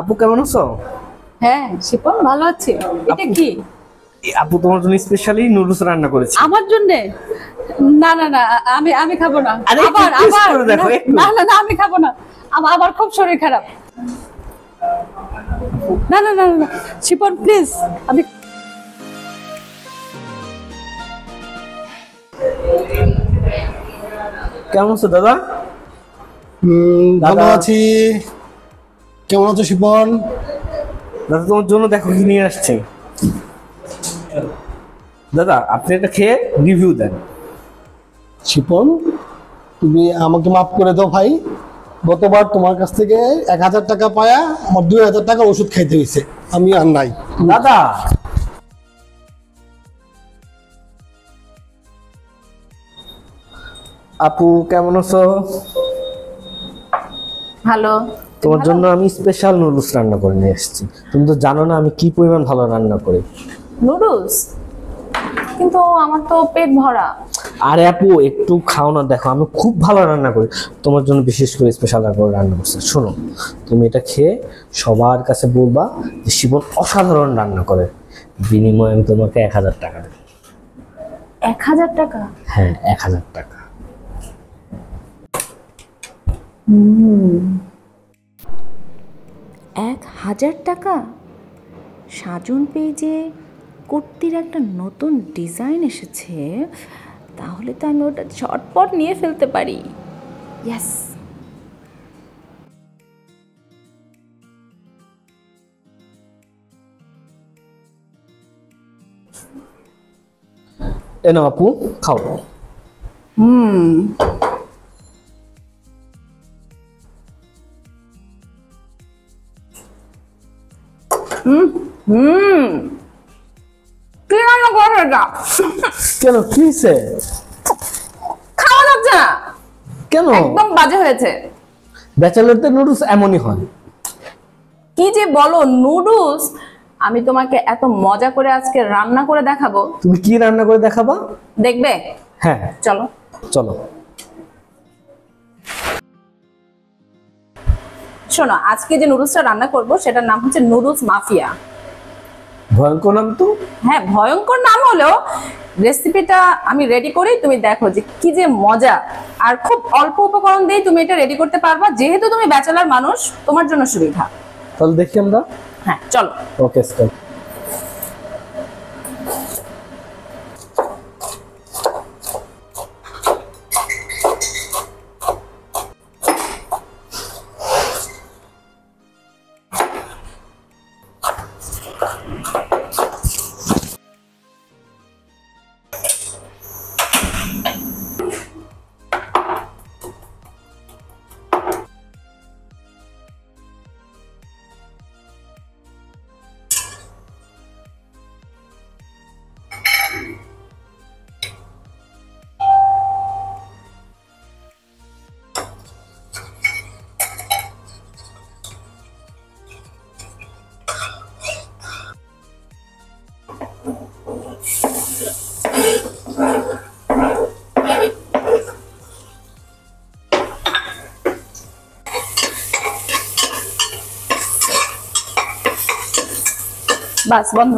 আপু কেমন আছো? হ্যাঁ শিপন, ভালো আছি। এটা কি? আপু তোমার জন্য স্পেশালি নুডলস রান্না করেছি। আমার জন্য? না না না, আমি খাবো না। আরে একটু আবার taste আবার করে দেখো, একটু। না না না, আমি খাবো না। আমার খুব শরীর খারাপ। না না না না না, শিপন প্লিজ। আমি কেমন আছো দাদা? ভালো দাদা। আছি। কেমন আছো শিপন? দাদা তোমার জন্য দেখো কি নিয়ে আসছে। দাদা আপনি এটা খেয়ে রিভিউ দেন। শিপন, তুমি আমাকে মাফ করে দাও ভাই। গতবার তোমার কাছ থেকে 1000 টাকা পায়া আমার 2000 টাকার ওষুধ খাইতে হয়েছে। আমি আর নাই। দাদা আপু কেমন আছো? ভালো। তোমার জন্য আমি স্পেশাল নুডলস রান্না করে নিয়ে এসেছি। তুমি তো জানো না আমি কি পরিমাণ ভালো রান্না করি। নুডলস? কিন্তু আমার তো পেট ভরা। আরে আপু একটু খাও না, দেখো আমি খুব ভালো রান্না করি। তোমার জন্য বিশেষ করে স্পেশাল করে রান্না করছি। শোনো, তুমি এটা খেয়ে সবার কাছে বলবা যে শিবন অসাধারণ রান্না করে। বিনিময়ে আমি তোমাকে 1000 টাকা দেব। 1000 টাকা? হ্যাঁ 1000 টাকা। 1000 টাকা? সাজন পেজে কুর্তির একটা নতুন ডিজাইন এসেছে, তাহলে তো আমি ওটা ঝটপট নিয়ে ফেলতে পারি। ইয়েস। এ নাও আপু, খাও। কি রান্না করো এটা? কেন কি হয়েছে? খাওয়া যাচ্ছে না, কেন? একদম বাজে হয়েছে। ব্যাচেলরদের নুডলস এমনই হয়। কি যে বলো, নুডলস! আমি তোমাকে এত মজা করে আজকে রান্না করে দেখাবো, তুমি কি রান্না করে দেখাবা? দেখবে? হ্যাঁ চলো চলো। শোনো, আজকে যে নুডলসটা রান্না করব সেটার নাম হচ্ছে নুডলস মাফিয়া। ভয়ঙ্কর নাম তো। হ্যাঁ, ভয়ঙ্কর নাম হলেও রেসিপিটা আমি রেডি করি, তুমি দেখো যে কি যে মজা। আর খুব অল্প উপকরণ দিয়ে তুমি এটা রেডি করতে পারবা, যেহেতু তুমি ব্যাচেলর মানুষ, তোমার জন্য সুবিধা। তাহলে দেখি আমরা। হ্যাঁ চলো। Okay start. বাস বন্ধ।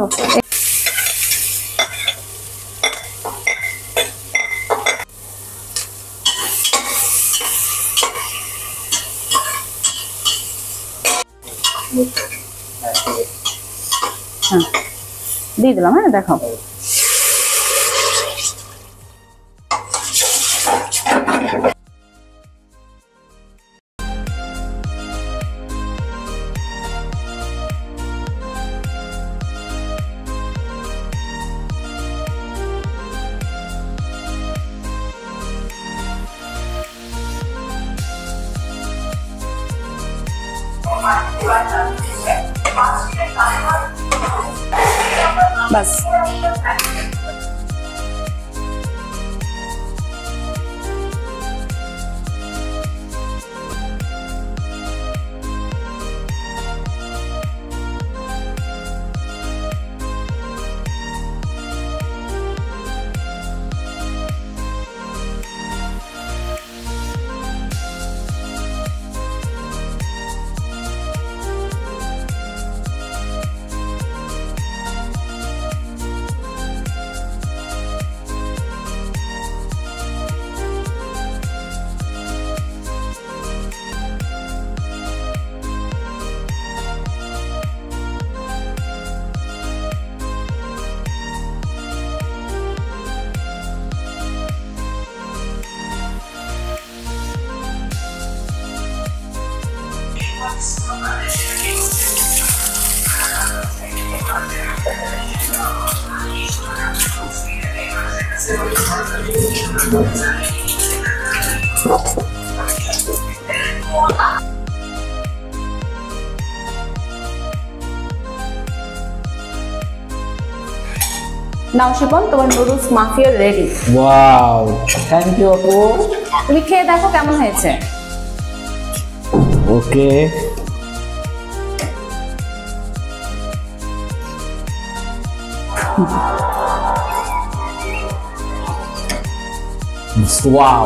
হ্যাঁ দিয়ে দিলাম। হ্যাঁ দেখো, বাস। নাও শিপন, তোমার noodles mafia ready. Wow, thank you আপু। তুমি খেয়ে দেখো কেমন হয়েছে। ওকে, ওয়াও